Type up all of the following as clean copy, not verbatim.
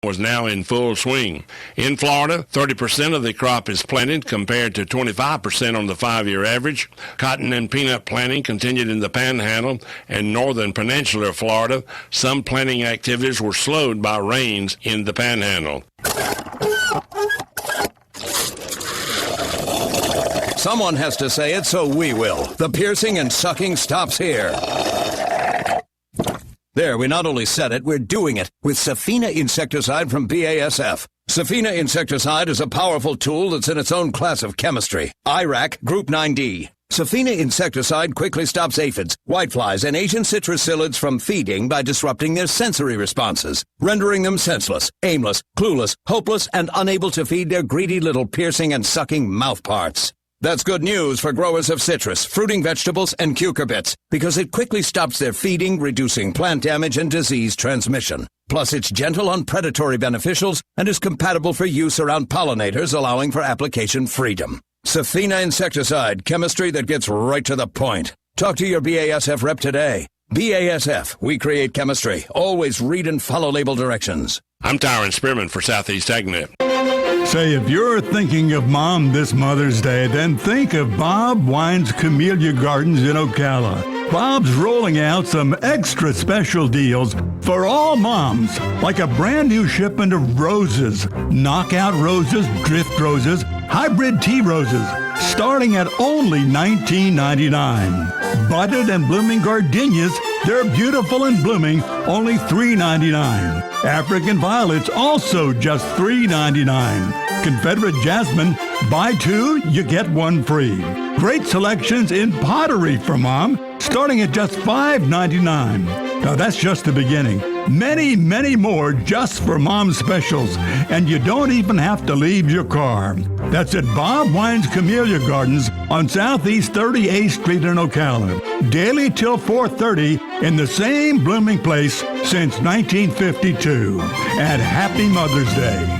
was now in full swing. In Florida, 30% of the crop is planted compared to 25% on the 5-year average. Cotton and peanut planting continued in the Panhandle and northern peninsular Florida. Some planting activities were slowed by rains in the Panhandle. Someone has to say it, so we will. The piercing and sucking stops here. There, we not only said it, we're doing it with Safina insecticide from BASF. Safina insecticide is a powerful tool that's in its own class of chemistry. IRAC Group 9D. Safina insecticide quickly stops aphids, whiteflies, and Asian citrusilids from feeding by disrupting their sensory responses, rendering them senseless, aimless, clueless, hopeless, and unable to feed their greedy little piercing and sucking mouth parts. That's good news for growers of citrus, fruiting vegetables, and cucurbits, because it quickly stops their feeding, reducing plant damage and disease transmission. Plus, it's gentle on predatory beneficials and is compatible for use around pollinators, allowing for application freedom. Safina insecticide, chemistry that gets right to the point. Talk to your BASF rep today. BASF, we create chemistry. Always read and follow label directions. I'm Tyron Spearman for Southeast AgNet. Say, if you're thinking of Mom this Mother's Day, then think of Bob Wine's Camellia Gardens in Ocala. Bob's rolling out some extra special deals for all moms, like a brand new shipment of roses, knockout roses, drift roses, hybrid tea roses, starting at only $19.99. Budded and blooming gardenias, they're beautiful and blooming, only $3.99. African violets, also just $3.99. Confederate jasmine, buy two, you get one free. Great selections in pottery for Mom, starting at just $5.99. Now that's just the beginning. Many, many more just for Mom specials, and you don't even have to leave your car. That's at Bob Wine's Camellia Gardens on Southeast 38th Street in Ocala. Daily till 4:30 in the same blooming place since 1952. And happy Mother's Day.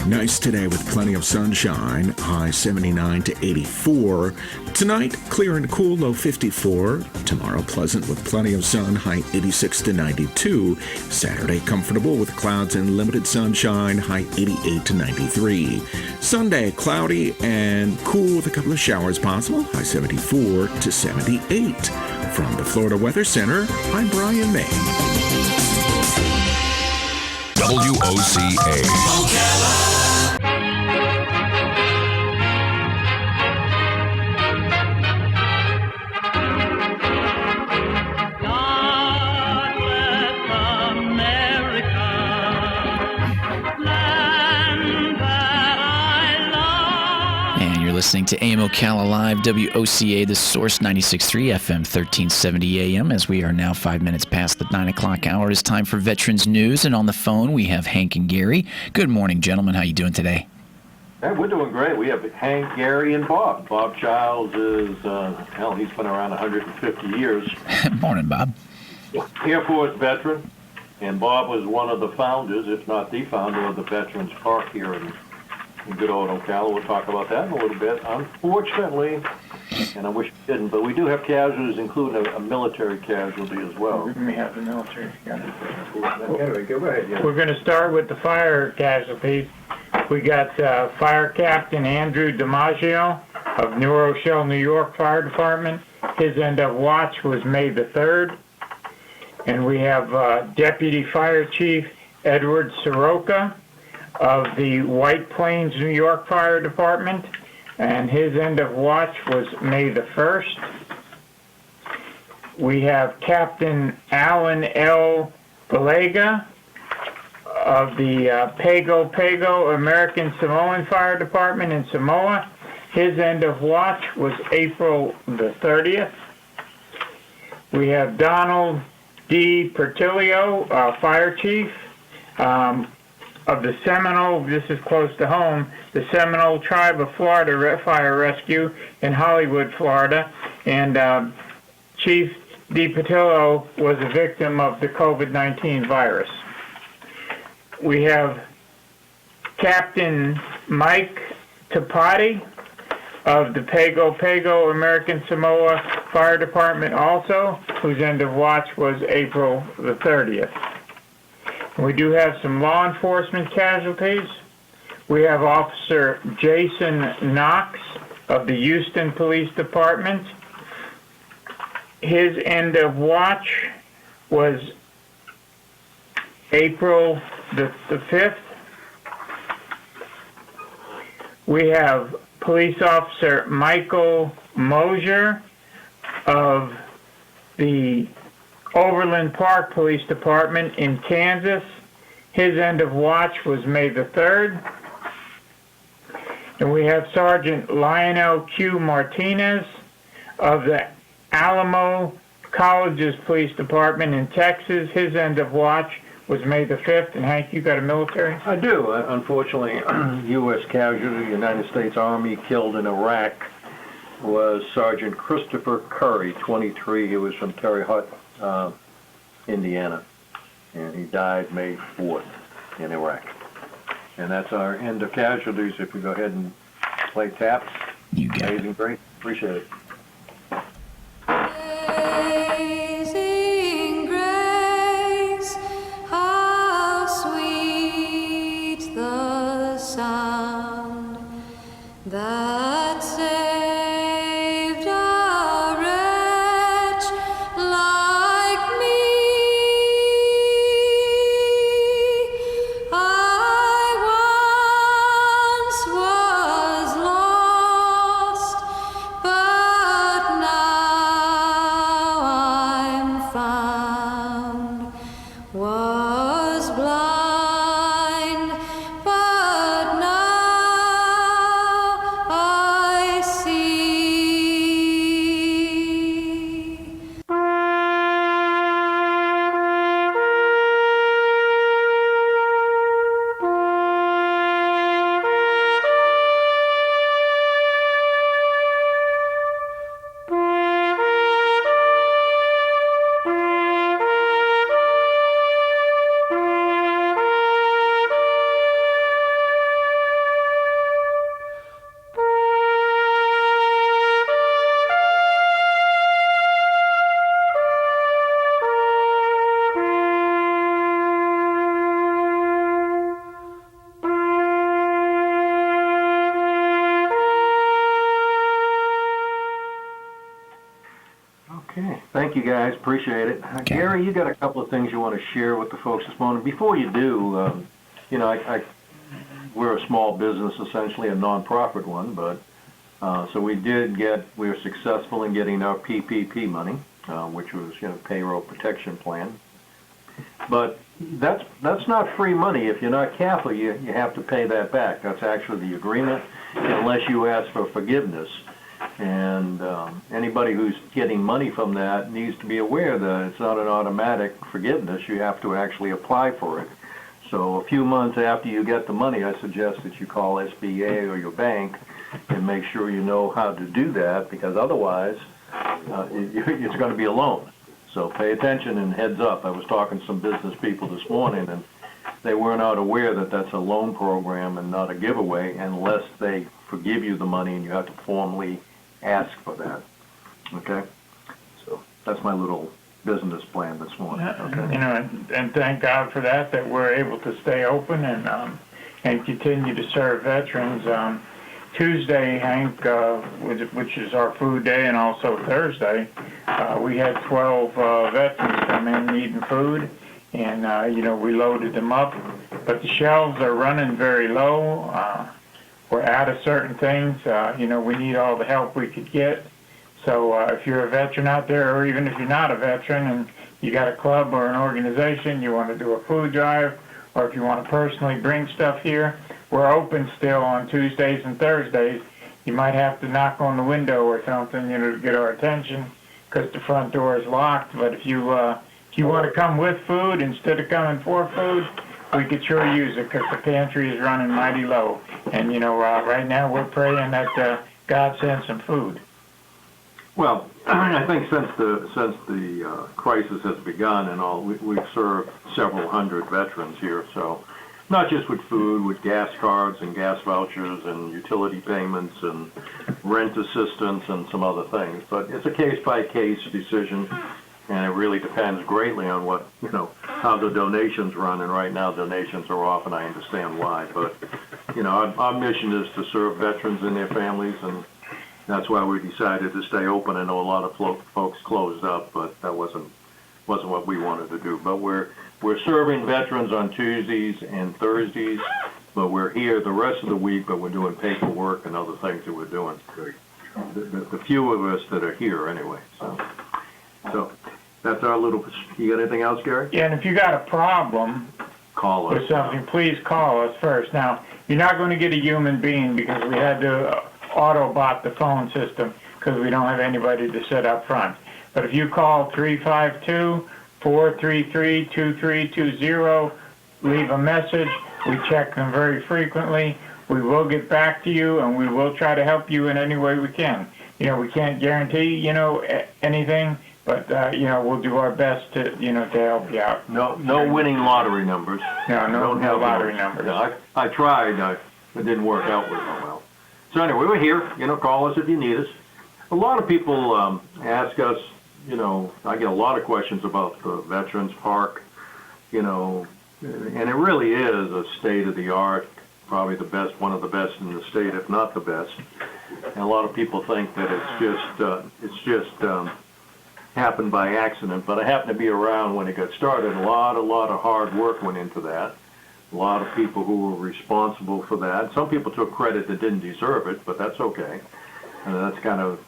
Nice today with plenty of sunshine, high 79 to 84. Tonight, clear and cool, low 54. Tomorrow, pleasant with plenty of sun, high 86 to 92. Saturday, comfortable with clouds and limited sunshine, high 88 to 93. Sunday, cloudy and cool with a couple of showers possible, high 74 to 78. From the Florida Weather Center, I'm Brian May. WOCA. Ocala. Listening to AM Ocala Live, WOCA, the Source 96.3 FM 1370 AM. As we are now 5 minutes past the 9 o'clock hour, it's time for Veterans News. And on the phone, we have Hank and Gary. Good morning, gentlemen. How you doing today? Hey, we're doing great. We have Hank, Gary, and Bob. Bob Childs is, he's been around 150 years. Morning, Bob. Air Force veteran. And Bob was one of the founders, if not the founder, of the Veterans Park here in good old Ocala. We'll talk about that in a little bit. Unfortunately, and I wish we didn't, but we do have casualties, including a military casualty as well. We have the military casualty. Anyway, go ahead. Yeah. We're going to start with the fire casualties. We got Fire Captain Andrew DiMaggio of New Rochelle, New York Fire Department. His end of watch was May the 3rd. And we have Deputy Fire Chief Edward Soroka of the White Plains, New York Fire Department, and his end of watch was May the 1st. We have Captain Alan L. Balega of the Pago Pago American Samoan Fire Department in Samoa. His end of watch was April the 30th. We have Donald D. Pertilio, Fire Chief, of the Seminole, this is close to home, the Seminole Tribe of Florida Fire Rescue in Hollywood, Florida. And Chief DiPatillo was a victim of the COVID-19 virus. We have Captain Mike Tapati of the Pago Pago American Samoa Fire Department also, whose end of watch was April the 30th. We do have some law enforcement casualties. We have Officer Jason Knox of the Houston Police Department. His end of watch was April the 5th. We have Police Officer Michael Mosier of the Overland Park Police Department in Kansas. His end of watch was May the 3rd. And we have Sergeant Lionel Q. Martinez of the Alamo Colleges Police Department in Texas. His end of watch was May the 5th. And Hank, you got a military? I do. Unfortunately, U.S. casualty, United States Army killed in Iraq, was Sergeant Christopher Curry, 23. He was from Terre Haute, Indiana. And he died May 4th in Iraq. And that's our end of casualties. If we go ahead and play taps. You got it. Amazing Grace. Appreciate it. Amazing grace, how sweet the sound that saved a wretch like me. I once was lost, but now I'm found. Was blind, but now I see. Okay. Thank you, guys. Appreciate it. Gary, you got a couple of things you want to share with the folks this morning. Before you do, we're a small business, essentially a non-profit one, but so we were successful in getting our PPP money, which was, payroll protection plan. But that's not free money. If you're not careful, you have to pay that back. That's actually the agreement, unless you ask for forgiveness. And anybody who's getting money from that needs to be aware that it's not an automatic forgiveness. You have to actually apply for it. So a few months after you get the money, I suggest that you call SBA or your bank and make sure you know how to do that, because otherwise it's going to be a loan. So pay attention and heads up. I was talking to some business people this morning, and they were not aware that that's a loan program and not a giveaway unless they forgive you the money, and you have to formally ask for that. Okay? So that's my little business plan this morning. Okay? And thank God for that we're able to stay open and continue to serve veterans. Tuesday, Hank, which is our food day, and also Thursday, we had 12 veterans come in needing food, and we loaded them up. But the shelves are running very low. We're out of certain things. We need all the help we could get. So if you're a veteran out there, or even if you're not a veteran and you got a club or an organization, you want to do a food drive, or if you want to personally bring stuff here, we're open still on Tuesdays and Thursdays. You might have to knock on the window or something, to get our attention, because the front door is locked. But if you want to come with food instead of coming for food, we could sure use it, because the pantry is running mighty low. And, right now we're praying that God sends some food. Well, I think since the crisis has begun and all, we've served several hundred veterans here. So not just with food, with gas cards and gas vouchers and utility payments and rent assistance and some other things. But it's a case-by-case decision. And it really depends greatly on what, how the donations run. And right now donations are off, and I understand why. But, our mission is to serve veterans and their families, and that's why we decided to stay open. I know a lot of folks closed up, but that wasn't what we wanted to do. But we're serving veterans on Tuesdays and Thursdays, but we're here the rest of the week, but we're doing paperwork and other things that we're doing. The few of us that are here anyway. So that's our little. You got anything else, Gary? Yeah, and if you got a problem Call us. with something, please call us first. Now, you're not going to get a human being because we had to auto-bot the phone system because we don't have anybody to sit up front. But if you call 352-433-2320, leave a message. We check them very frequently. We will get back to you, and we will try to help you in any way we can. We can't guarantee, anything, but, we'll do our best to, to help you out. No winning lottery numbers. No lottery numbers. No, I tried. It didn't work out with them well. So anyway, we're here. Call us if you need us. A lot of people ask us, I get a lot of questions about the Veterans Park, and it really is a state-of-the-art, probably one of the best in the state, if not the best. And a lot of people think that it's just happened by accident, but I happened to be around when it got started. A lot of hard work went into that. A lot of people who were responsible for that. Some people took credit that didn't deserve it, but that's okay. And that's kind of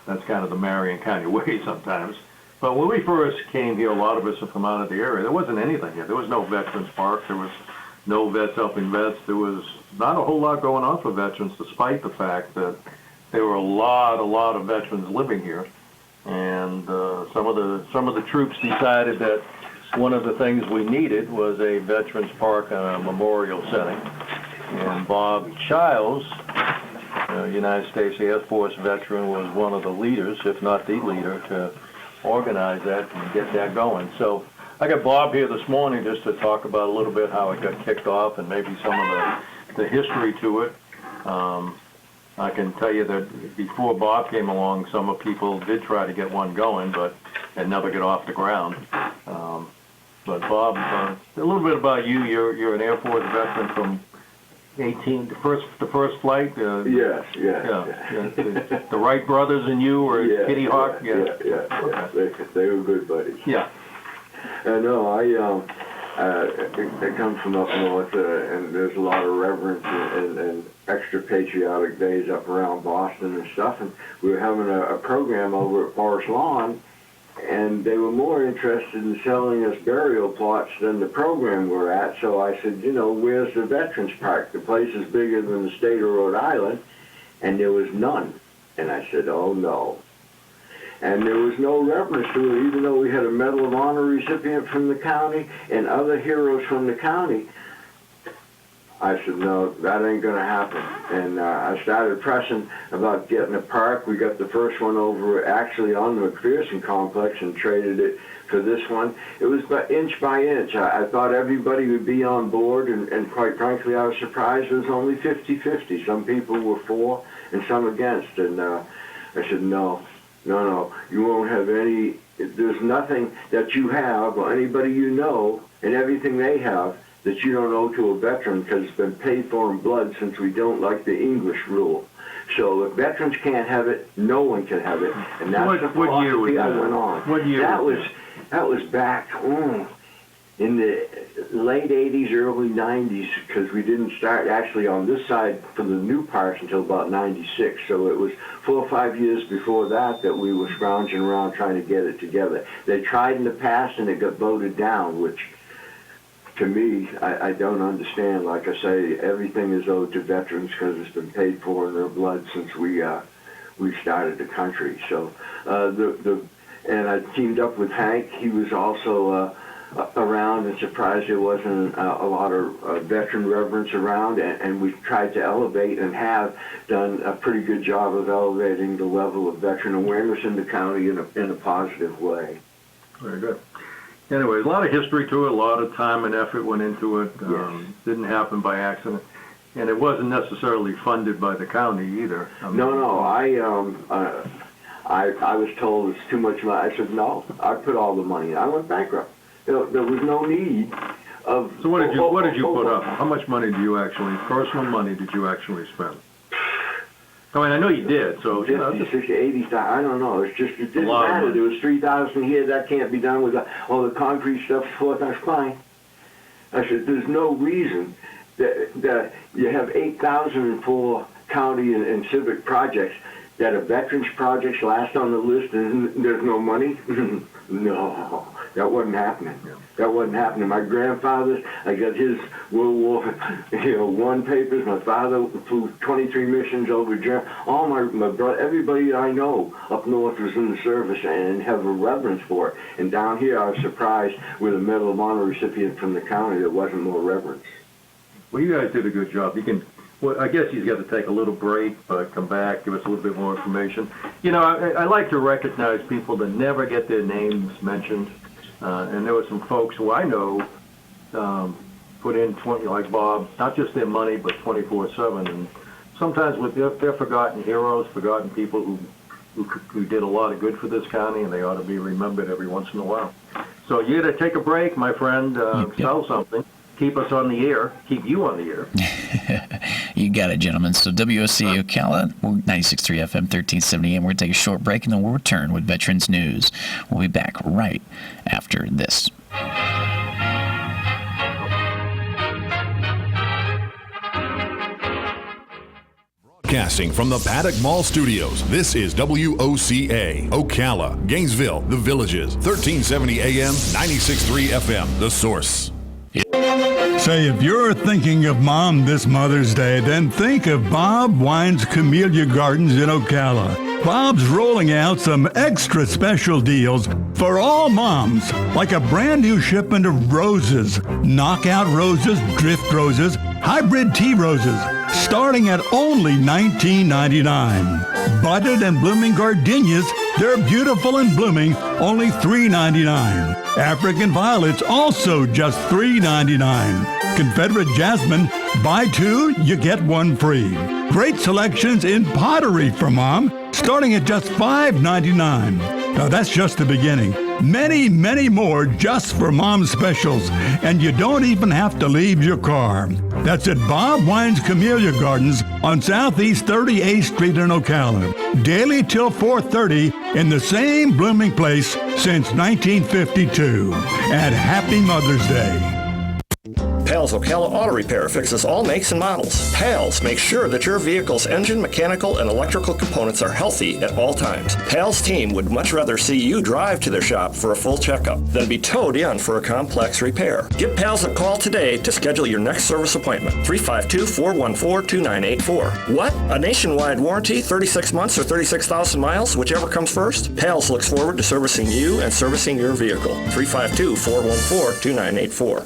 the Marion County way sometimes. But when we first came here, a lot of us are from out of the area. There wasn't anything here. There was no Veterans Park. There was no vets helping vets. There was not a whole lot going on for veterans, despite the fact that there were a lot of veterans living here. And some of the troops decided that one of the things we needed was a Veterans Park and a memorial setting. And Bob Childs, United States Air Force veteran, was one of the leaders, if not the leader, to organize that and get that going. So I got Bob here this morning just to talk about a little bit how it got kicked off and maybe some of the history to it. I can tell you that before Bob came along, some people did try to get one going, but it never got off the ground. But Bob, a little bit about you. You're an Air Force veteran from 18, the first flight. Yes. The Wright brothers and you were Kitty Hawk. Yeah. They were good buddies. Yeah. No, I come from up north, and there's a lot of reverence and extra patriotic days up around Boston and stuff. And we were having a program over at Forest Lawn, and they were more interested in selling us burial plots than the program we're at. So I said, where's the Veterans Park? The place is bigger than the state of Rhode Island, and there was none. And I said, oh no. And there was no reverence to it, even though we had a Medal of Honor recipient from the county and other heroes from the county. I said, no, that ain't going to happen. And I started pressing about getting a park. We got the first one over actually on the McPherson complex and traded it for this one. It was inch by inch. I thought everybody would be on board, and quite frankly, I was surprised it was only 50-50. Some people were for and some against. And I said, no, you won't have any. There's nothing that you have or anybody you know and everything they have that you don't owe to a veteran, because it's been paid for in blood, since we don't like the English rule. So if veterans can't have it, no one can have it. And that's the philosophy I went on. What year that was back in the late 80s, early 90s, because we didn't start actually on this side for the new parks until about 96. So it was 4 or 5 years before that we were scrounging around trying to get it together. They tried in the past and it got voted down, which to me, I don't understand. Like I say, everything is owed to veterans because it's been paid for in their blood since we started the country. So and I teamed up with Hank. He was also around, and surprised there wasn't a lot of veteran reverence around, and we tried to elevate and have done a pretty good job of elevating the level of veteran awareness in the county in a positive way. Very good. Anyway, a lot of history to it, a lot of time and effort went into it. Yes. Didn't happen by accident. And it wasn't necessarily funded by the county either. No, I was told it's too much money. I said, no, I put all the money in. I went bankrupt. There was no need of... So what did you put up? How much money do you actually, personal money, did you actually spend? I mean, I know you did, so... 50, 60, 80,000, I don't know. It didn't matter. There was 3,000 here. That can't be done with all the concrete stuff. That's fine. I said, there's no reason that you have 8,000 in full county and civic projects, that a veterans projects last on the list and there's no money. No, that wasn't happening. That wasn't happening. My grandfather, I got his World War I papers. My father flew 23 missions over Germany. All my brother, everybody I know up north was in the service and have a reverence for it. And down here, I was surprised with a Medal of Honor recipient from the county there wasn't more reverence. Well, you guys did a good job. You can. Well, I guess he's got to take a little break, but come back, give us a little bit more information. I like to recognize people that never get their names mentioned. And there were some folks who I know put in 20, like Bob, not just their money, but 24/7. And sometimes they're forgotten heroes, forgotten people who did a lot of good for this county, and they ought to be remembered every once in a while. So you got to take a break, my friend, sell something. Keep us on the air. Keep you on the air. You got it, gentlemen. So WOCA Ocala, 96.3 FM, 1370 AM. We're going to take a short break, and then we'll return with Veterans News. We'll be back right after this. Broadcasting from the Paddock Mall Studios, this is WOCA, Ocala, Gainesville, The Villages, 1370 AM, 96.3 FM, The Source. Say, if you're thinking of Mom this Mother's Day, then think of Bob Wine's Camellia Gardens in Ocala. Bob's rolling out some extra special deals for all moms, like a brand new shipment of roses, knockout roses, drift roses, hybrid tea roses, starting at only $19.99. Budded and blooming gardenias, they're beautiful and blooming, only $3.99. African violets, also just $3.99. Confederate jasmine, buy two, you get one free. Great selections in pottery for Mom, starting at just $5.99. Now that's just the beginning. Many, many more just for Mom specials, and you don't even have to leave your car. That's at Bob Wine's Camellia Gardens on Southeast 38th Street in Ocala. Daily till 4:30 in the same blooming place since 1952. And happy Mother's Day. Pals Ocala Auto Repair fixes all makes and models. Pals makes sure that your vehicle's engine, mechanical, and electrical components are healthy at all times. Pals team would much rather see you drive to their shop for a full checkup than be towed in for a complex repair. Give Pals a call today to schedule your next service appointment. 352-414-2984. What? A nationwide warranty, 36 months or 36,000 miles, whichever comes first? Pals looks forward to servicing you and servicing your vehicle. 352-414-2984.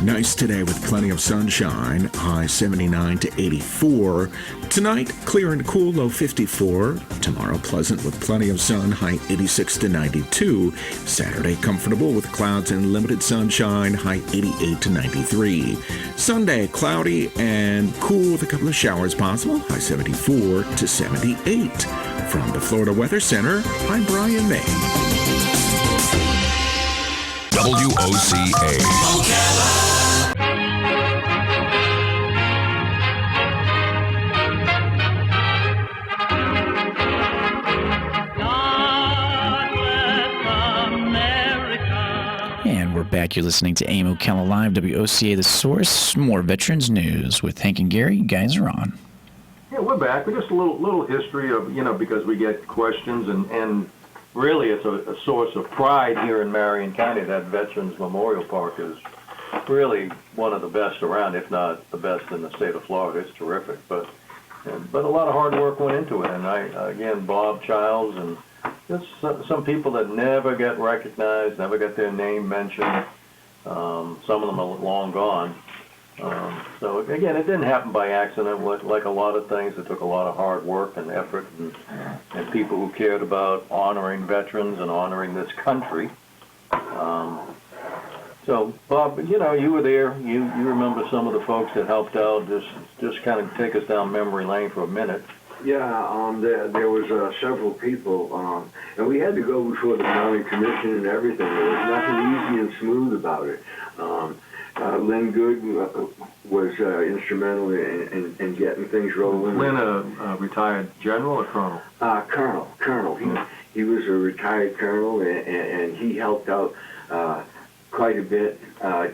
Nice today with plenty of sunshine, high 79 to 84. Tonight, clear and cool, low 54. Tomorrow, pleasant with plenty of sun, high 86 to 92. Saturday, comfortable with clouds and limited sunshine, high 88 to 93. Sunday, cloudy and cool with a couple of showers possible, high 74 to 78. From the Florida Weather Center, I'm Brian May. WOCA. Ocala. And we're back. You're listening to AM Ocala Live, WOCA The Source. More Veterans News with Hank and Gary. You guys are on. Yeah, we're back. We're just a little history of, because we get questions and really, it's a source of pride here in Marion County. That Veterans Memorial Park is really one of the best around, if not the best in the state of Florida. It's terrific, but a lot of hard work went into it. And again, Bob Childs and just some people that never get recognized, never get their name mentioned. Some of them are long gone. So again, it didn't happen by accident. Like a lot of things, it took a lot of hard work and effort and people who cared about honoring veterans and honoring this country. So Bob, you were there. You remember some of the folks that helped out. Just kind of take us down memory lane for a minute. There was several people, and we had to go before the county commission and everything. There was nothing easy and smooth about it. Lynn Good was instrumental in getting things rolling. Lynn, a retired general or colonel? Colonel. He was a retired colonel, and he helped out quite a bit.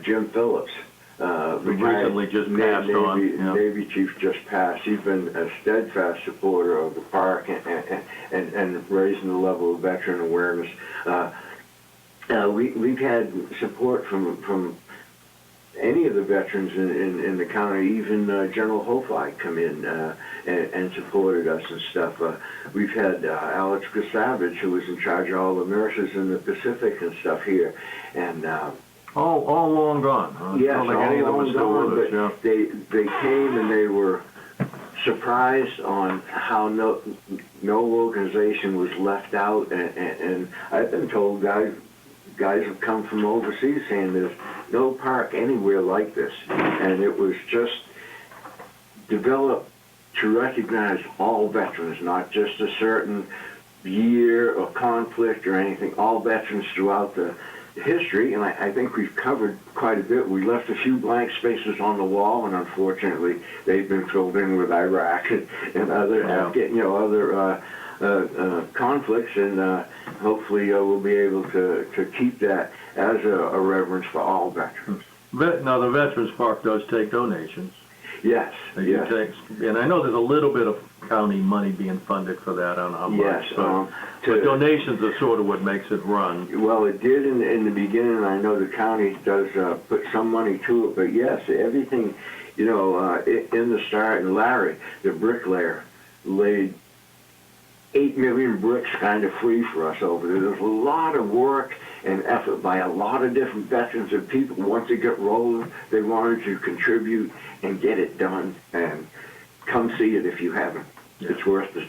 Jim Phillips. Recently just passed on. Navy chief just passed. He's been a steadfast supporter of the park and raising the level of veteran awareness. We've had support from any of the veterans in the county, even General Hofi come in and supported us and stuff. We've had Alex Kasavage, who was in charge of all the nurses in the Pacific and stuff here, and all long gone. Yes, I don't think any of them are still with us. They came and they were surprised on how no organization was left out, and I've been told guys have come from overseas saying there's no park anywhere like this, and it was just developed to recognize all veterans, not just a certain year or conflict or anything, all veterans throughout the history, and I think we've covered quite a bit. We left a few blank spaces on the wall, and unfortunately, they've been filled in with Iraq and other conflicts, and hopefully we'll be able to keep that as a reverence for all veterans. Now, the Veterans Park does take donations. Yes, yes. And I know there's a little bit of county money being funded for that. I don't know how much. Yes. But donations are sort of what makes it run. Well, it did in the beginning. I know the county does put some money to it, but yes, everything, in the start, and Larry, the bricklayer, laid 8 million bricks kind of free for us over there. There's a lot of work and effort by a lot of different veterans and people. Once they get rolling, they wanted to contribute and get it done. And come see it if you haven't. Yeah. It's worth the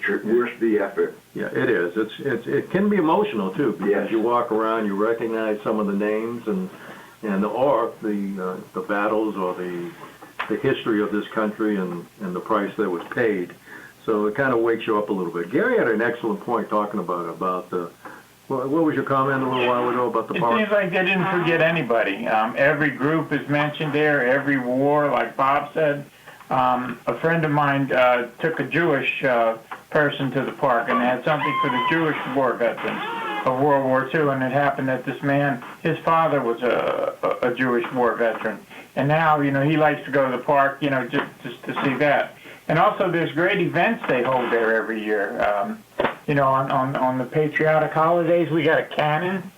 effort. Yeah, it is. It can be emotional too, because you walk around, you recognize some of the names and the battles or the history of this country and the price that was paid. So it kind of wakes you up a little bit. Gary had an excellent point talking about the. What was your comment a little while ago about the park? It seems like they didn't forget anybody. Every group is mentioned there. Every war, like Bob said. A friend of mine took a Jewish person to the park, and they had something for the Jewish war veterans of World War II. And it happened that this man, his father was a Jewish war veteran, and now he likes to go to the park, just to see that. And also, there's great events they hold there every year. On the patriotic holidays, we got a cannon,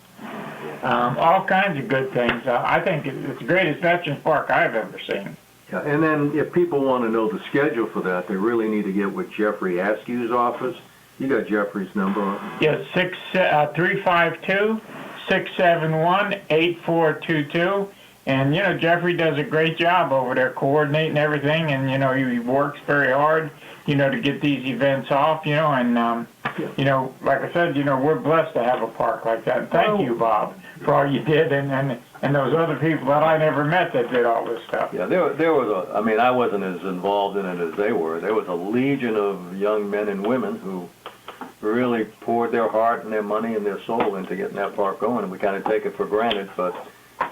all kinds of good things. I think it's the greatest veterans park I've ever seen. Yeah, and then if people want to know the schedule for that, they really need to get with Jeffrey Askew's office. You got Jeffrey's number? Yes, 352-671-8422. And, Jeffrey does a great job over there coordinating everything, and, he works very hard, to get these events off, and, like I said, we're blessed to have a park like that. And thank you, Bob, for all you did, and those other people that I never met that did all this stuff. Yeah, there was I wasn't as involved in it as they were. There was a legion of young men and women who really poured their heart and their money and their soul into getting that park going, and we kind of take it for granted,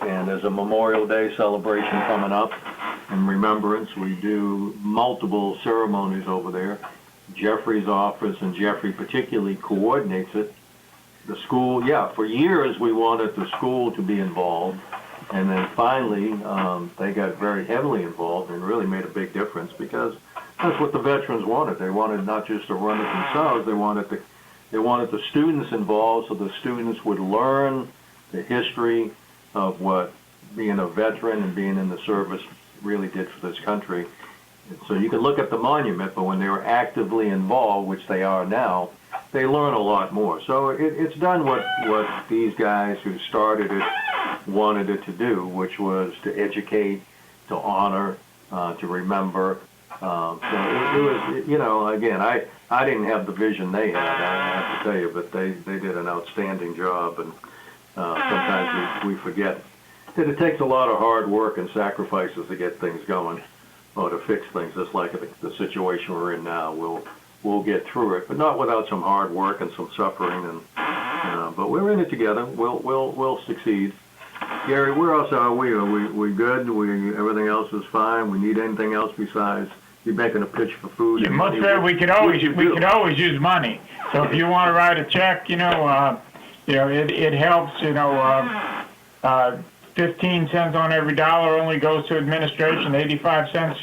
and there's a Memorial Day celebration coming up in remembrance. We do multiple ceremonies over there. Jeffrey's office, and Jeffrey particularly coordinates it. The school, for years we wanted the school to be involved, and then finally they got very heavily involved and really made a big difference, because that's what the veterans wanted. They wanted not just to run it themselves, they wanted the students involved, so the students would learn the history of what being a veteran and being in the service really did for this country. So you can look at the monument, but when they were actively involved, which they are now, they learn a lot more. So it's done what these guys who started it wanted it to do, which was to educate, to honor, to remember. So it was, again, I didn't have the vision they had, I have to tell you, but they did an outstanding job, and sometimes we forget that it takes a lot of hard work and sacrifices to get things going or to fix things, just like the situation we're in now. we'll get through it, but not without some hard work and some suffering. And but we're in it together. We'll succeed. Gary, where else are we? Are we good? Everything else is fine. We need anything else besides you making a pitch for food? Yeah, much better. We could always use money. So if you want to write a check, it helps. 15 cents on every dollar only goes to administration. 85 cents,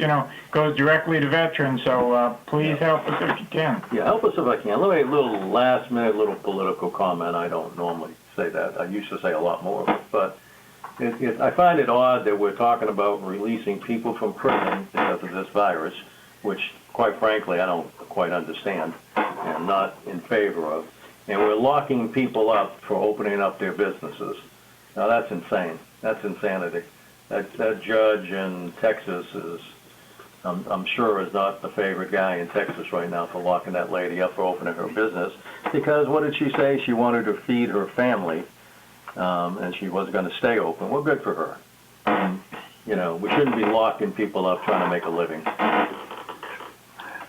goes directly to veterans. So please help us if you can. Yeah, help us if I can. Let me a little last-minute little political comment. I don't normally say that. I used to say a lot more, but I find it odd that we're talking about releasing people from prison because of this virus, which, quite frankly, I don't quite understand and not in favor of. And we're locking people up for opening up their businesses. Now, that's insane. That's insanity. That judge in Texas is, I'm sure, is not the favorite guy in Texas right now for locking that lady up for opening her business. Because what did she say? She wanted to feed her family, and she was going to stay open. Well, good for her. We shouldn't be locking people up trying to make a living.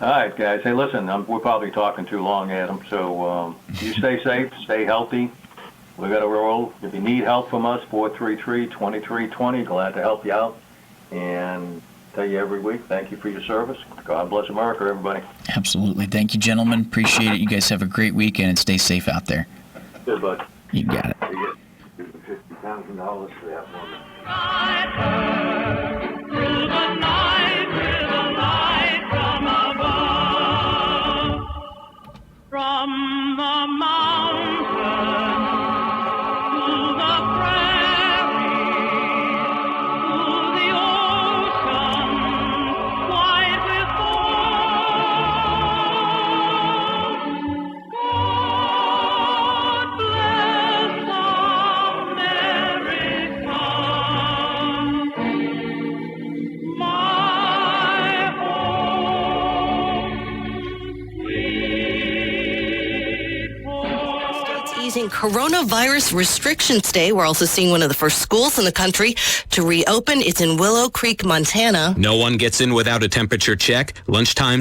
All right, guys. Hey, listen, we're probably talking too long, Adam. So you stay safe, stay healthy. We got to roll. If you need help from us, 433-2320. Glad to help you out. And tell you every week, thank you for your service. God bless America, everybody. Absolutely. Thank you, gentlemen. Appreciate it. You guys have a great weekend and stay safe out there. Good, bud. You got it. You get $50,000 for that woman. Through the night with a light from above, from the mountain to the prairie, to the ocean wide before. God bless America, my home, sweet home. Easing coronavirus restrictions today. We're also seeing one of the first schools in the country to reopen. It's in Willow Creek, Montana. No one gets in without a temperature check. Lunchtime.